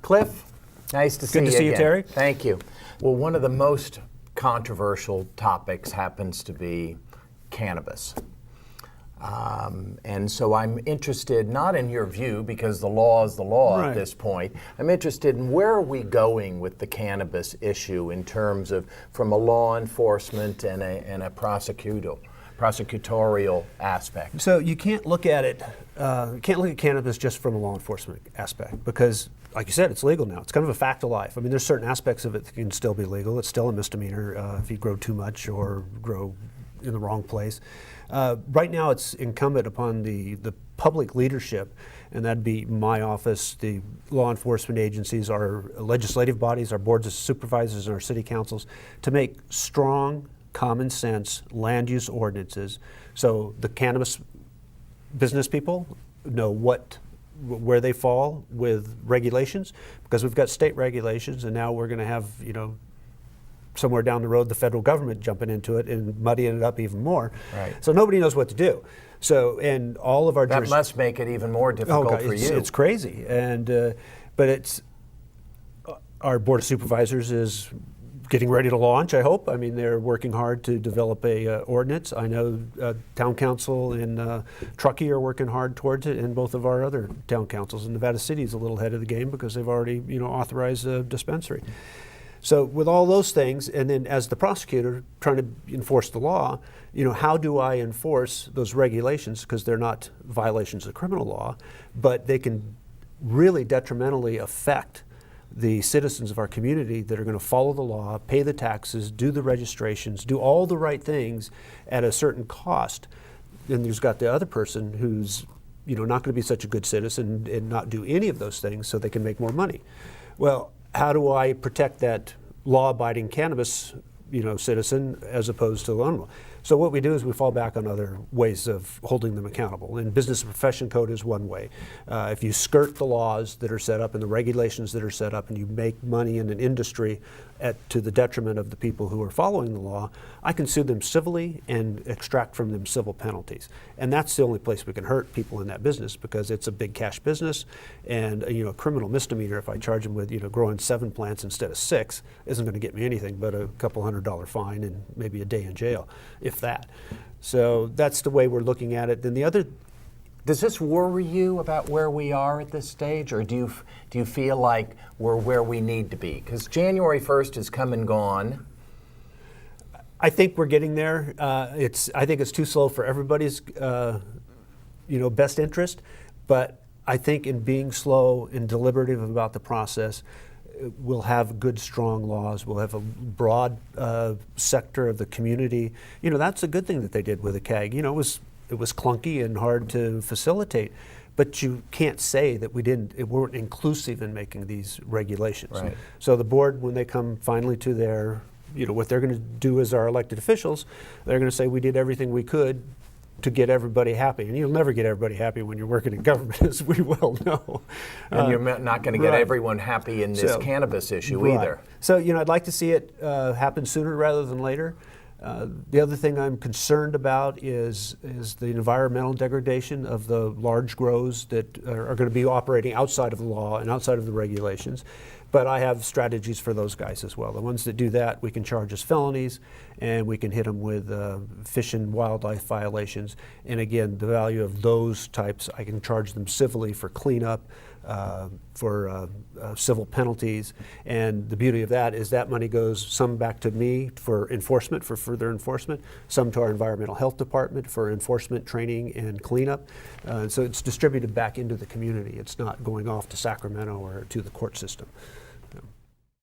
Cliff, nice to see you Good to see you, again. Terry. Thank you. Well, one of the most controversial topics happens to be cannabis. And so I'm interested, not in your view, because the law is the law at this point. I'm interested in where are we going with the cannabis issue in terms of from a law enforcement and a prosecutorial aspect. So you can't look at it, you can't look at cannabis just from a law enforcement aspect because, like you said, it's legal now. It's kind of a fact of life. I mean, there's certain aspects of it that can still be legal. It's still a misdemeanor if you grow too much or grow in the wrong place. Right now, it's incumbent upon the public leadership, and that'd be my office, the law enforcement agencies, our legislative bodies, our boards of supervisors, and our city councils, to make strong, common sense land use ordinances so the cannabis business people know where they fall with regulations, because we've got state regulations, and now we're going to have, somewhere down the road, the federal government jumping into it and muddying it up even more. Right. So nobody knows what to do. So, and all of our that must make it even more difficult for you. It's crazy, and but it's our board of supervisors is getting ready to launch. I hope. I mean, they're working hard to develop a ordinance. I know town council in Truckee are working hard towards it, and both of our other town councils. And Nevada City is a little ahead of the game because they've already authorized a dispensary. So with all those things, and then as the prosecutor trying to enforce the law, how do I enforce those regulations? Because they're not violations of criminal law, but they can really detrimentally affect the citizens of our community that are going to follow the law, pay the taxes, do the registrations, do all the right things at a certain cost. And there's got the other person who's not going to be such a good citizen and not do any of those things so they can make more money. Well, how do I protect that law-abiding cannabis, citizen as opposed to the law? So what we do is we fall back on other ways of holding them accountable. And business and profession code is one way. If you skirt the laws that are set up and the regulations that are set up, and you make money in an industry to the detriment of the people who are following the law, I can sue them civilly and extract from them civil penalties. And that's the only place we can hurt people in that business, because it's a big cash business, and a criminal misdemeanor, if I charge them with growing 7 plants instead of 6, isn't going to get me anything but a couple $100 fine and maybe a day in jail, if that. So that's the way we're looking at it. Then the other. Does this worry you about where we are at this stage, or do you feel like we're where we need to be? Because January 1st has come and gone. I think we're getting there. I think it's too slow for everybody's best interest, but I think in being slow and deliberative about the process, we'll have good, strong laws. We'll have a broad sector of the community. That's a good thing that they did with the CAG. It was clunky and hard to facilitate, but you can't say that we weren't inclusive in making these regulations. Right. So the board, when they come finally to their, what they're going to do as our elected officials, they're going to say we did everything we could to get everybody happy. And you'll never get everybody happy when you're working in government, as we well know. And you're not going to get everyone happy in this cannabis issue either. So, I'd like to see it happen sooner rather than later. The other thing I'm concerned about is the environmental degradation of the large grows that are going to be operating outside of the law and outside of the regulations. But I have strategies for those guys as well. The ones that do that, we can charge as felonies, and we can hit them with fish and wildlife violations. And again, the value of those types, I can charge them civilly for cleanup, for civil penalties. And the beauty of that is that money goes some back to me for enforcement, for further enforcement, some to our environmental health department for enforcement training and cleanup. So it's distributed back into the community. It's not going off to Sacramento or to the court system.